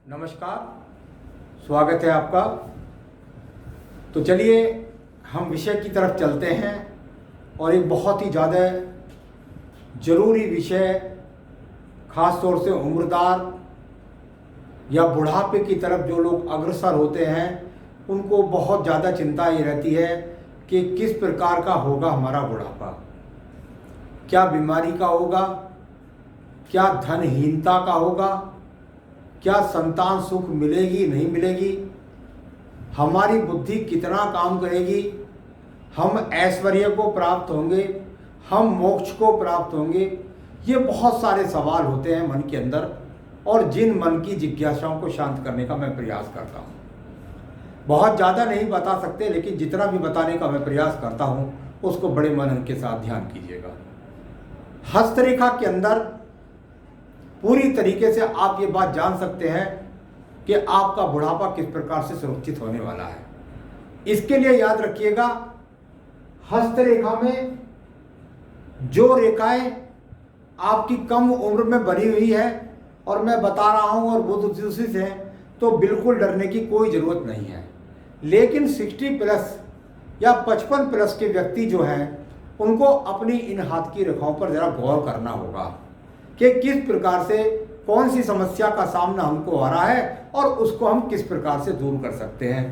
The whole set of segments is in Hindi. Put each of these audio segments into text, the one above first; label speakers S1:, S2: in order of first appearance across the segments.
S1: नमस्कार, स्वागत है आपका। तो चलिए हम विषय की तरफ चलते हैं और एक बहुत ही ज़्यादा ज़रूरी विषय, ख़ास तौर से उम्रदार या बुढ़ापे की तरफ जो लोग अग्रसर होते हैं उनको बहुत ज़्यादा चिंता ये रहती है कि किस प्रकार का होगा हमारा बुढ़ापा। क्या बीमारी का होगा, क्या धनहीनता का होगा, क्या संतान सुख मिलेगी नहीं मिलेगी, हमारी बुद्धि कितना काम करेगी, हम ऐश्वर्य को प्राप्त होंगे, हम मोक्ष को प्राप्त होंगे। ये बहुत सारे सवाल होते हैं मन के अंदर और जिन मन की जिज्ञासाओं को शांत करने का मैं प्रयास करता हूँ। बहुत ज़्यादा नहीं बता सकते, लेकिन जितना भी बताने का मैं प्रयास करता हूँ उसको बड़े मनन के साथ ध्यान कीजिएगा। हस्तरेखा के अंदर पूरी तरीके से आप ये बात जान सकते हैं कि आपका बुढ़ापा किस प्रकार से सुरक्षित होने वाला है। इसके लिए याद रखिएगा, हस्तरेखा में जो रेखाएं आपकी कम उम्र में बनी हुई है और मैं बता रहा हूं और बुध उसी से हैं, तो बिल्कुल डरने की कोई ज़रूरत नहीं है। लेकिन 60 प्लस या 55 प्लस के व्यक्ति जो हैं उनको अपनी इन हाथ की रेखाओं पर ज़रा गौर करना होगा कि किस प्रकार से कौन सी समस्या का सामना हमको आ रहा है और उसको हम किस प्रकार से दूर कर सकते हैं।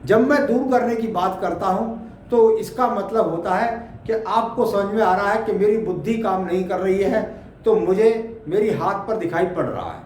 S1: जब मैं दूर करने की बात करता हूं तो इसका मतलब होता है कि आपको समझ में आ रहा है कि मेरी बुद्धि काम नहीं कर रही है, तो मुझे मेरी हाथ पर दिखाई पड़ रहा है,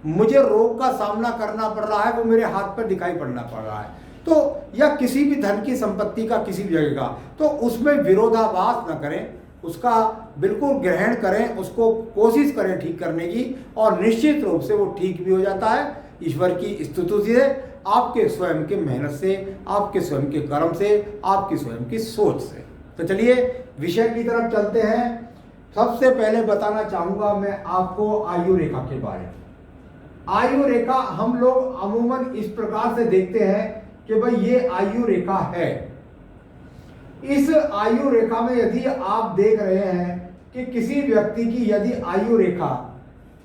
S1: मुझे रोग का सामना करना पड़ रहा है, वो मेरे हाथ पर दिखाई पड़ना पड़ रहा है। तो या किसी भी धन की संपत्ति का किसी भी जगह का, तो उसमें विरोधाभास न करें, उसका बिल्कुल ग्रहण करें, उसको कोशिश करें ठीक करने की, और निश्चित रूप से वो ठीक भी हो जाता है ईश्वर की स्तुति से, आपके स्वयं के मेहनत से, आपके स्वयं के कर्म से, आपकी स्वयं की सोच से। तो चलिए विषय की तरफ चलते हैं। सबसे पहले बताना चाहूंगा मैं आपको आयु रेखा के बारे में। आयु रेखा हम लोग अमूमन इस प्रकार से देखते हैं कि भाई ये आयु रेखा है। इस आयु रेखा में यदि आप देख रहे हैं कि किसी व्यक्ति की यदि आयु रेखा,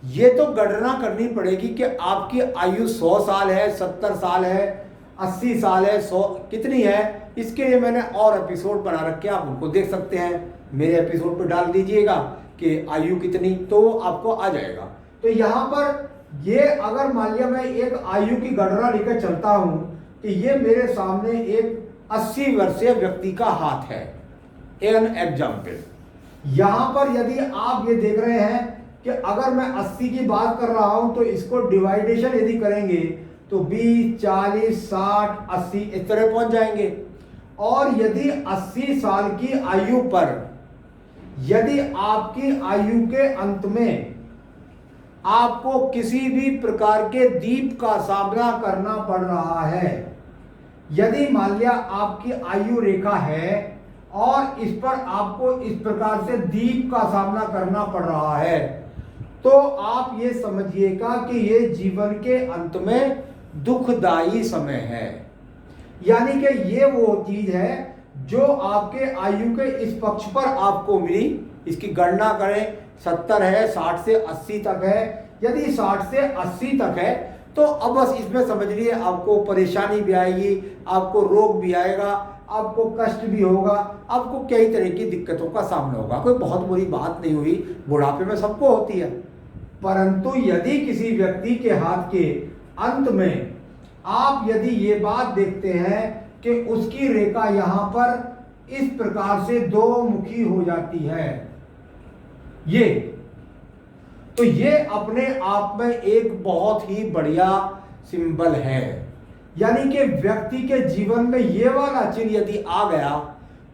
S1: ये तो गणना करनी पड़ेगी कि आपकी आयु 100 साल है, 70 साल है, 80 साल है, 100 कितनी है। इसके लिए मैंने और एपिसोड बना रखे, आप उनको देख सकते हैं। मेरे एपिसोड पर डाल दीजिएगा कि आयु कितनी, तो आपको आ जाएगा। तो यहाँ पर ये अगर मान लिया मैं एक आयु की गणना लेकर चलता हूँ कि ये मेरे सामने एक 80 वर्षीय व्यक्ति का हाथ है, एन एग्जाम्पल। यहां पर यदि आप ये देख रहे हैं कि अगर मैं 80 की बात कर रहा हूं तो इसको डिवाइडेशन यदि करेंगे तो 20, 40, 60, 80 इस तरह पहुंच जाएंगे। और यदि 80 साल की आयु पर यदि आपकी आयु के अंत में आपको किसी भी प्रकार के दीप का सामना करना पड़ रहा है, यदि मान लिया आपकी आयु रेखा है और इस पर आपको इस प्रकार से दीप का सामना करना पड़ रहा है, तो आप ये समझिएगा कि ये जीवन के अंत में दुखदाई समय है। यानी कि ये वो चीज है जो आपके आयु के इस पक्ष पर आपको मिली। इसकी गणना करें, 70 है, 60 से 80 तक है। यदि 60 से 80 तक है तो अब बस इसमें समझ लिए आपको परेशानी भी आएगी, आपको रोग भी आएगा, आपको कष्ट भी होगा, आपको कई तरह की दिक्कतों का सामना होगा। कोई बहुत बुरी बात नहीं हुई, बुढ़ापे में सबको होती है। परंतु यदि किसी व्यक्ति के हाथ के अंत में आप यदि ये बात देखते हैं कि उसकी रेखा यहाँ पर इस प्रकार से दो मुखी हो जाती है, तो ये अपने आप में एक बहुत ही बढ़िया सिंबल है। यानी कि व्यक्ति के जीवन में ये वाला चिन्ह यदि आ गया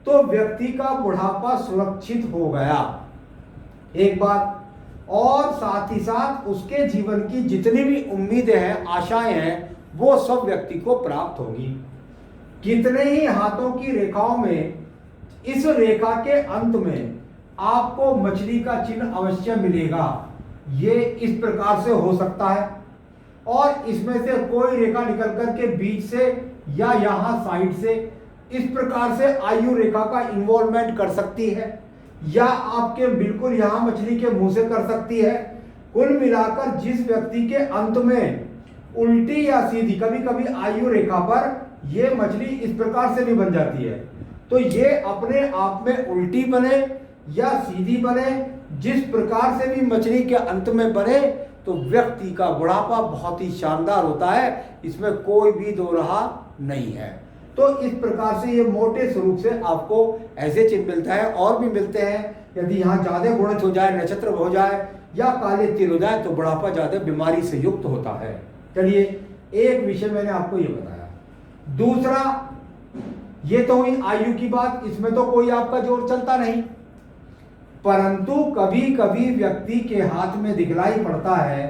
S1: तो व्यक्ति का बुढ़ापा सुरक्षित हो गया, एक बात। और साथ ही साथ उसके जीवन की जितनी भी उम्मीदें हैं, आशाएं हैं, वो सब व्यक्ति को प्राप्त होगी। कितने ही हाथों की रेखाओं में इस रेखा के अंत में आपको मछली का चिन्ह अवश्य मिलेगा। ये इस प्रकार से हो सकता है और इसमें से कोई रेखा निकल कर के बीच से या यहां साइड से इस प्रकार से आयु रेखा का इन्वॉल्वमेंट कर सकती है, या आपके बिल्कुल यहां मछली के मुंह से कर सकती है। कुल मिलाकर जिस व्यक्ति के अंत में उल्टी या सीधी, कभी कभी आयु रेखा पर ये मछली इस प्रकार से भी बन जाती है। तो ये अपने आप में उल्टी बने या सीधी बने, जिस प्रकार से भी मछली के अंत में बने, तो व्यक्ति का बुढ़ापा बहुत ही शानदार होता है, इसमें कोई भी दो राह नहीं है। तो इस प्रकार से ये मोटे स्वरूप से आपको ऐसे चिन्ह मिलता है। और भी मिलते हैं, यदि यहाँ ज्यादा गुणित हो जाए, नक्षत्र हो जाए या काले तिल हो जाए, तो बुढ़ापा ज्यादा बीमारी से युक्त होता है। चलिए, एक विषय मैंने आपको ये बताया। दूसरा, ये तो हुई आयु की बात, इसमें तो कोई आपका जोर चलता नहीं, परंतु कभी कभी व्यक्ति के हाथ में दिखलाई पड़ता है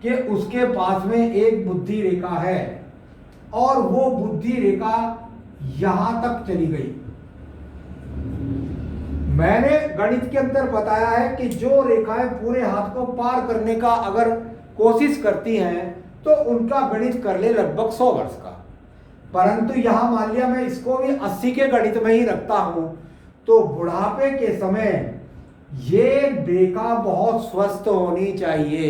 S1: कि उसके पास में एक बुद्धि रेखा है और वो बुद्धि रेखा यहां तक चली गई। मैंने गणित के अंदर बताया है कि जो रेखाएं पूरे हाथ को पार करने का अगर कोशिश करती हैं तो उनका गणित कर ले लगभग 100 वर्ष का, परंतु यहां मान लिया मैं इसको भी 80 के गणित में ही रखता हूं, तो बुढ़ापे के समय ये रेखा बहुत स्वस्थ होनी चाहिए।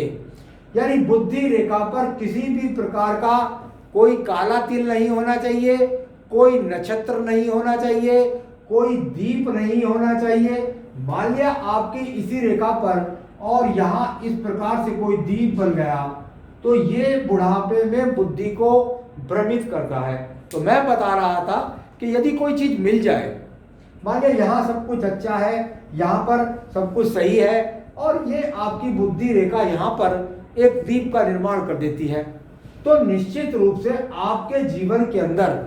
S1: यानी बुद्धि रेखा पर किसी भी प्रकार का कोई काला तिल नहीं होना चाहिए, कोई नक्षत्र नहीं होना चाहिए, कोई दीप नहीं होना चाहिए। मान लिया आपकी इसी रेखा पर और यहां इस प्रकार से कोई दीप बन गया, तो ये बुढ़ापे में बुद्धि को भ्रमित करता है। तो मैं बता रहा था कि यदि कोई चीज मिल जाए, मान लिया यहाँ सब कुछ अच्छा है, यहाँ पर सब कुछ सही है, और ये आपकी बुद्धि रेखा यहाँ पर एक दीप का निर्माण कर देती है, तो निश्चित रूप से आपके जीवन के अंदर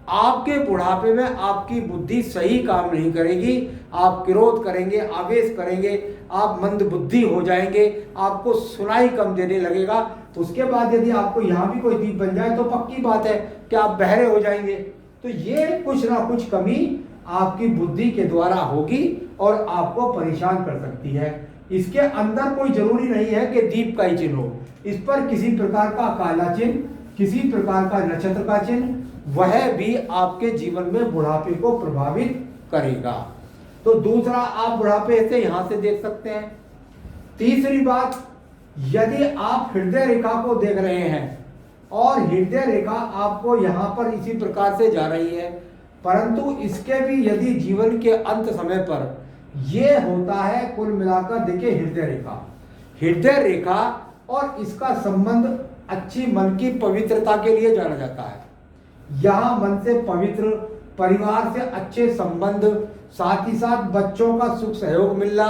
S1: आपके बुढ़ापे में आपकी बुद्धि सही काम नहीं करेगी। आप क्रोध करेंगे, आवेश करेंगे, आप मंद बुद्धि हो जाएंगे, आपको सुनाई कम देने लगेगा। उसके बाद यदि आपको यहाँ भी कोई दीप बन जाए तो पक्की बात है कि आप बहरे हो जाएंगे। तो ये कुछ ना कुछ कमी आपकी बुद्धि के द्वारा होगी और आपको परेशान कर सकती है। इसके अंदर कोई जरूरी नहीं है कि दीप का ही चिन्ह हो, इस पर किसी प्रकार का काला चिन्ह, किसी प्रकार का नक्षत्र का चिन्ह, वह भी आपके जीवन में बुढ़ापे को प्रभावित करेगा। तो दूसरा, आप बुढ़ापे से यहां से देख सकते हैं। तीसरी बात, यदि आप हृदय रेखा को देख रहे हैं और हृदय रेखा आपको यहां पर इसी प्रकार से जा रही है, परंतु इसके भी यदि जीवन के अंत समय पर यह होता है, कुल मिलाकर देखिए हृदय रेखा और इसका संबंध अच्छी मन की पवित्रता के लिए जाना जाता है। यहाँ मन से पवित्र, परिवार से अच्छे संबंध, साथ ही साथ बच्चों का सुख सहयोग मिलना,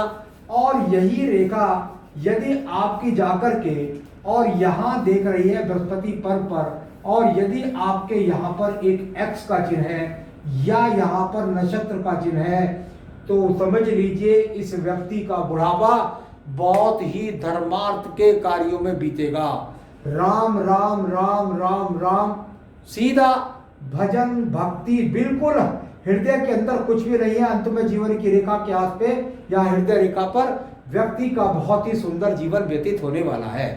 S1: और यही रेखा यदि आपकी जाकर के और यहाँ देख रही है बृहस्पति पर्व पर, और यदि आपके यहाँ पर एक एक्स का चिन्ह है या यहाँ पर नक्षत्र का चिन्ह है, तो समझ लीजिए इस व्यक्ति का बुढ़ापा बहुत ही धर्मार्थ के कार्यों में बीतेगा। राम राम राम राम राम, सीधा भजन भक्ति, बिल्कुल हृदय के अंदर कुछ भी नहीं है। अंत में जीवन की रेखा के आस पे या हृदय रेखा पर व्यक्ति का बहुत ही सुंदर जीवन व्यतीत होने वाला है।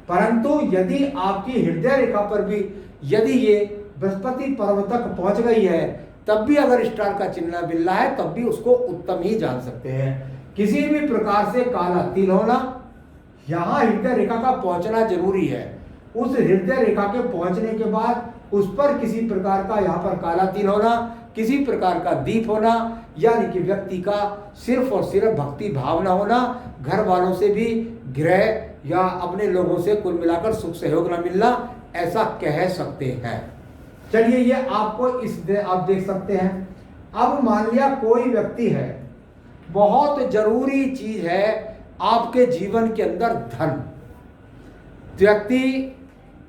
S1: परंतु यदि आपकी हृदय रेखा पर भी यदि ये बृहस्पति पर्व तक पहुंच गई है, तब भी अगर स्टार का चिन्ह मिल रहा है, तब भी उसको उत्तम ही जान सकते हैं। किसी भी प्रकार से काला तिल होना, यहाँ हृदय रेखा का पहुंचना जरूरी है। उस हृदय रेखा के पहुंचने के बाद उस पर किसी प्रकार का यहाँ पर काला तिल होना, किसी प्रकार का दीप होना, यानी कि व्यक्ति का सिर्फ और सिर्फ भक्ति भावना होना, घर वालों से भी गृह या अपने लोगों से कुल मिलाकर सुख सहयोग न मिलना, ऐसा कह सकते हैं। चलिए, ये आपको आप देख सकते हैं। अब मान लिया कोई व्यक्ति है, बहुत जरूरी चीज है आपके जीवन के अंदर धन। व्यक्ति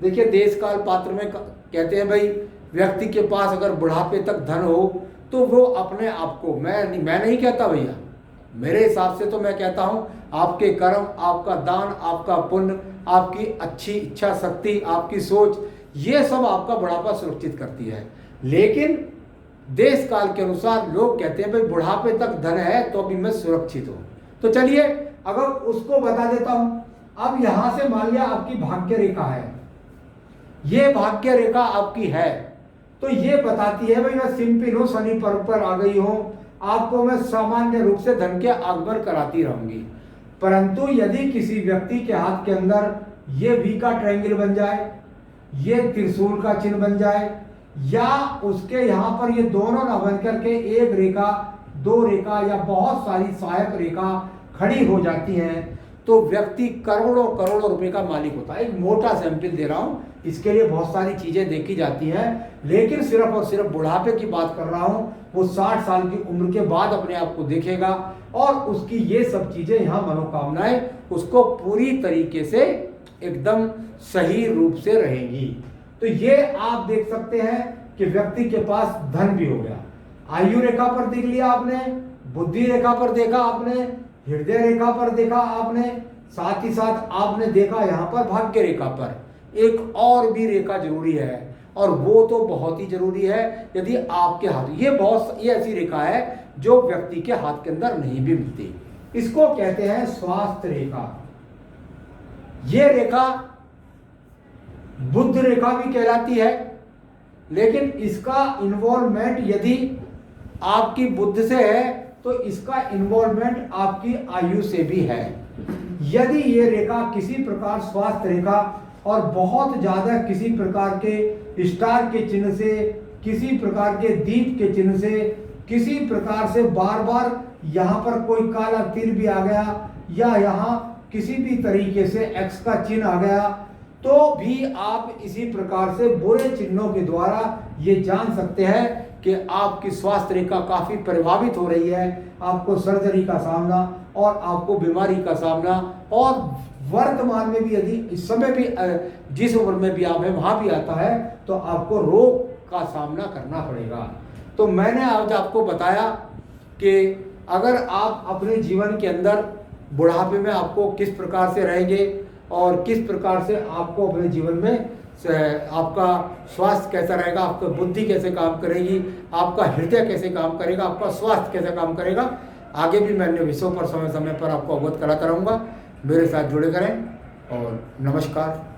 S1: देखिए, देश काल पात्र में कहते हैं भाई, व्यक्ति के पास अगर बुढ़ापे तक धन हो तो वो अपने आप को, मैं नहीं कहता भैया, मेरे हिसाब से तो मैं कहता हूँ आपके कर्म, आपका दान, आपका पुण्य, आपकी अच्छी इच्छा शक्ति, आपकी सोच, ये सब आपका बुढ़ापा सुरक्षित करती है। लेकिन देश काल के अनुसार लोग कहते हैं भाई बुढ़ापे तक धन है तो अभी मैं सुरक्षित हूँ। तो चलिए, अगर उसको बता देता हूँ। अब यहां से मान लिया आपकी भाग्य रेखा है, ये भाग्य रेखा आपकी है, तो ये बताती है भाई मैं सिंपल हूँ, शनि पर्व पर आ गई हूँ, आपको मैं सामान्य रूप से धन के आगमन कराती रहूंगी। परंतु यदि किसी व्यक्ति के हाथ के अंदर ये वी का ट्रायंगल बन जाए ये त्रिशूल का चिन्ह बन जाए, या उसके यहाँ पर ये दोनों न बन करके एक रेखा, दो रेखा या बहुत सारी सहायक रेखा खड़ी हो जाती हैं, तो व्यक्ति करोड़ों करोड़ों रुपए का मालिक होता है। एक मोटा सैंपल दे रहा हूं, इसके लिए बहुत सारी चीजें देखी जाती हैं, लेकिन सिर्फ और सिर्फ बुढ़ापे की बात कर रहा हूं। वो 60 साल की उम्र के बाद अपने आप को देखेगा और उसकी ये सब चीजें, यहाँ मनोकामनाएं उसको पूरी तरीके से एकदम सही रूप से रहेंगी। तो ये आप देख सकते हैं कि व्यक्ति के पास धन भी हो गया। आयु रेखा पर देख लिया आपने, बुद्धि रेखा पर देखा आपने, हृदय रेखा पर देखा आपने, साथ ही साथ आपने देखा यहाँ पर भाग्य रेखा पर। एक और भी रेखा जरूरी है, और वो तो बहुत ही जरूरी है। यदि आपके हाथ, ये ऐसी रेखा है जो व्यक्ति के हाथ के अंदर नहीं भी मिलती, इसको कहते हैं स्वास्थ्य रेखा। ये रेखा बुध रेखा भी कहलाती है, लेकिन इसका इन्वॉल्वमेंट यदि आपकी बुध से है तो इसका इन्वॉल्वमेंट आपकी आयु से भी है। यदि ये रेखा किसी प्रकार स्वास्थ्य रेखा और बहुत ज्यादा किसी प्रकार के स्टार के चिन्ह से, किसी प्रकार के दीप के चिन्ह से, किसी प्रकार से बार बार यहाँ पर कोई काला तीर भी आ गया, या यहाँ किसी भी तरीके से एक्स का चिन्ह आ गया, तो भी आप इसी प्रकार से बुरे चिन्हों के द्वारा ये जान सकते हैं कि आपकी स्वास्थ्य रेखा काफी प्रभावित हो रही है। आपको सर्जरी का सामना और आपको बीमारी का सामना, और वर्तमान में भी यदि इस समय भी जिस उम्र में भी आप हैं वहां भी आता है, तो आपको रोग का सामना करना पड़ेगा। तो मैंने आज आपको बताया कि अगर आप अपने जीवन के अंदर बुढ़ापे में आपको किस प्रकार से रहेंगे और किस प्रकार से आपको अपने जीवन में आपका स्वास्थ्य कैसा रहेगा, आपका बुद्धि कैसे काम करेगी, आपका हृदय कैसे काम करेगा, आपका स्वास्थ्य कैसे काम करेगा, आगे भी मैं अन्य विषयों पर समय समय पर आपको अवगत कराता रहूँगा। मेरे साथ जुड़े करें और नमस्कार।